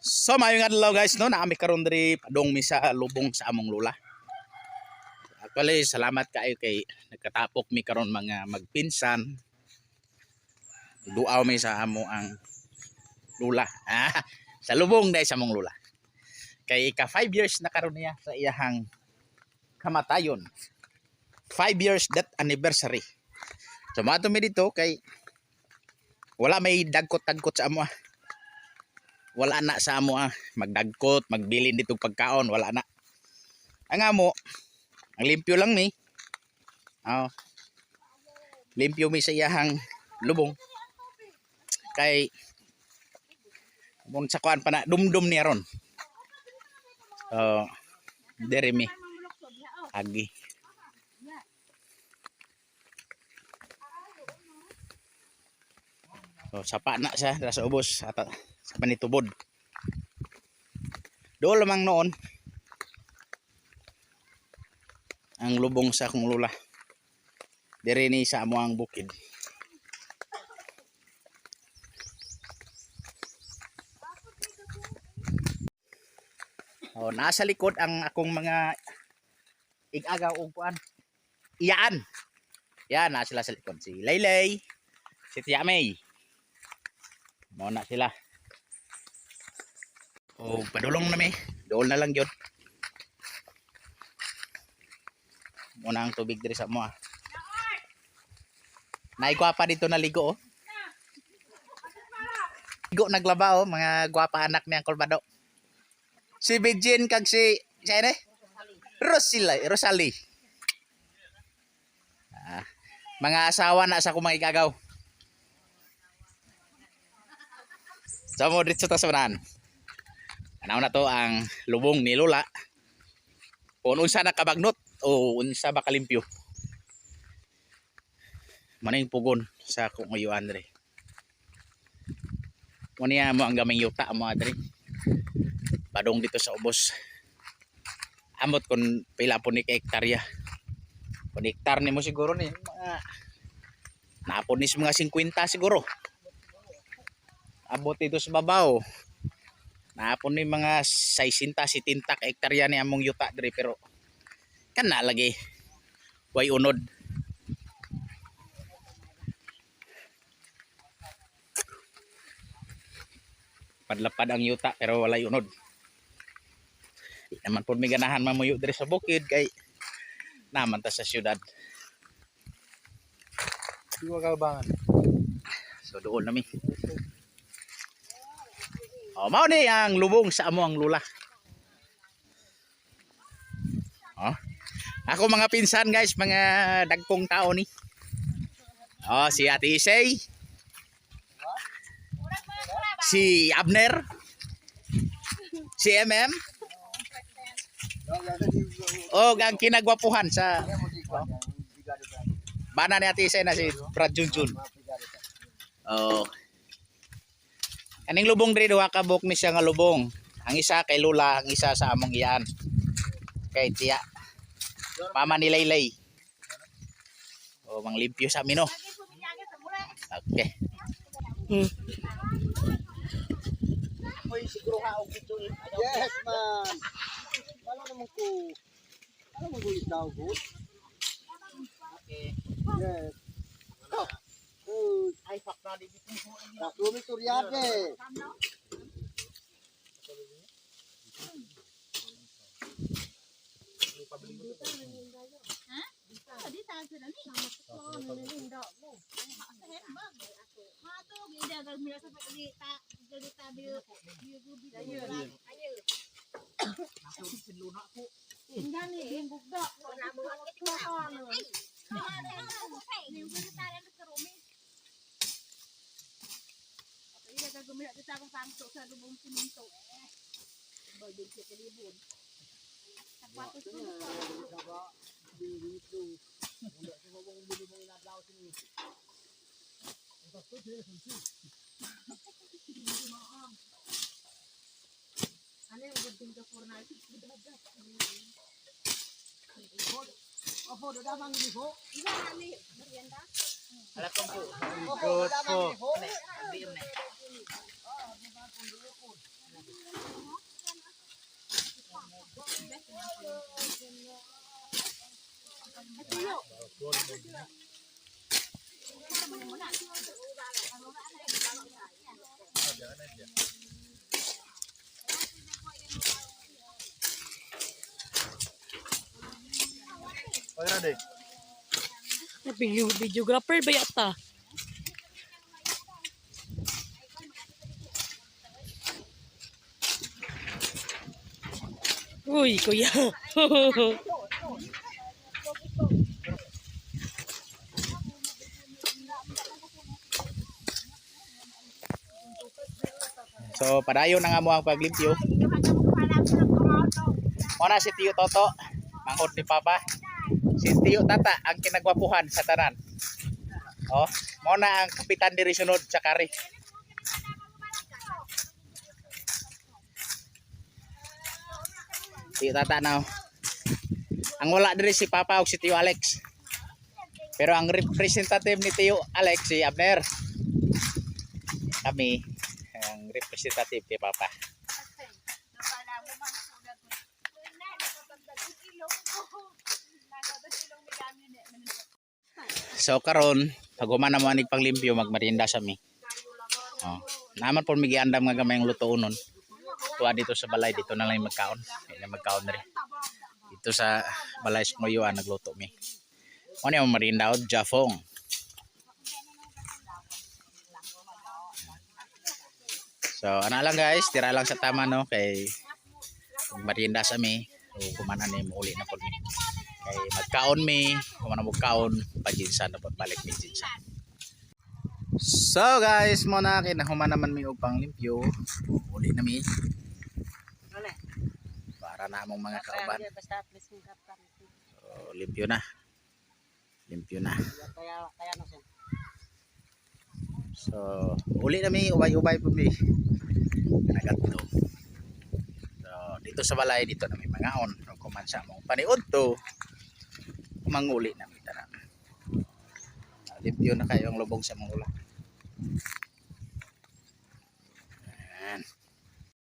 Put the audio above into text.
So mayong adlaw guys no, naami karon diri padong mi sa lubong sa among lula. Actually salamat kaayo kay nagkatapok mi karon mga magpinsan. Duaw mi sa amo ang lula. Sa lubong dai sa among lula. Kay ika 5 years na karon niya sa iyahang kamatayon. 5 years death anniversary. So mato mi dito kay wala may dagkot-dagkot sa amo. Wala na sa amo magdagkot, magbilin dito pagkaon, wala na. Ang amo, ang limpyo lang ni. Limpyo mi sa iyahang lubong. Kay mong sa kuan pa na dumdum niya ron. Dere mi. Agi. So sapa na siya sa ubos at sa panitubod. Doon lamang noon ang lubong sa akong lula. Diri ni sa amo ang bukid. Nasa likod ang akong mga igagaw og kuan. Iyaan. Yan na sila sa likod, si Laylay, si Tia May. Mo na sila. Padulong na mi. Dool na lang yun. Muna ang tubig diri sa mo. Naigwapa dito na ligo Ligo naglaba mga gwapa anak niyang Colmado. Si Bejin kag si ano? Rosalie. Mga asawa na sa kumang igagaw. So mo dito sa sunan. Anaw na to ang lubong ni Lola. Kung unsa nakabagnot o unsa ba kalimpyo. Maning pugon sa kung uyuan diri. Muna mo ang gaming yuta mo diri. Padong dito sa ubos. Amot kun pila po ni hektarya. Kung hektar ni mo siguro ni mga napon ni mga 50 siguro. Abot dito sa babaw. Napon ni mga 60-70 ka hektarya ni among yuta diri pero kana lagi way unod. Padlapad ang yuta pero walay unod. Di naman po may ganahan mamuyo diri sa bukid kay naman ta sa syudad. Di wa kalbangan. So doon nami. Mao ni ang lubong sa amo ang lula. Ako mga pinsan guys, mga dagkong tao ni. Si Ate Isay. Si Abner. Si MM. Ang kinagwapuhan sa bana ni Ate Isay na si Brad Junjun. Kaning lubong diri duha ka buok ni siya nga lubong. Ang isa kay Lola, ang isa sa among iyaan. Kay Tia. Mama ni Laylay. Mang limpyo sa amin Okay. Yes man. Wala naman ko. Ano mo gulit daw ko? Okay. Yes. Ay fuck na di bitin ko. Rumi Suryate. Alat ko po. Good po. Videographer ba yata? Uy, kuya. So padayon na nga mo ang paglimpyo. Muna si Tiyo Toto, mangod ni Papa. Si Tiyo Tata ang kinagwapuhan sa tanan. Oh, muna ang kapitan diri sunod sa kari. Tiyo Tata na. Ang wala diri si Papa ug si Tiyo Alex. Pero ang representative ni Tiyo Alex si Abner. Kami ang representative kay Papa. So karon pag humana mo anig panglimpyo magmerienda sa mi. Oh, naman po migiandam nga gamay ang lutuonon. Tuwa dito sa balay dito na lang yung magkaon. Hindi magkaon rin. Dito sa balay sa Moyuan nagluto mi. Ano yung merienda o jafong. So ana lang guys, tira lang sa tama no kay merienda sa mi. O kumana ni uli na po mi. Kay magkaon mi, kumana magkaon, pajinsan na po balik mi jinsan. So guys, muna kinahuman naman mi og panglimpyo. Uli na mi. Para na among mga kauban. So, limpyo na. Limpyo na. So, uli na mi, ubay-ubay po mi. Kanagatlo. So, dito sa balay, dito na mi mangaon. Kung man sa mong paniod to, manguli na mi tanan. Limpyo na kayo ang lubong sa mga ulan. Ayan.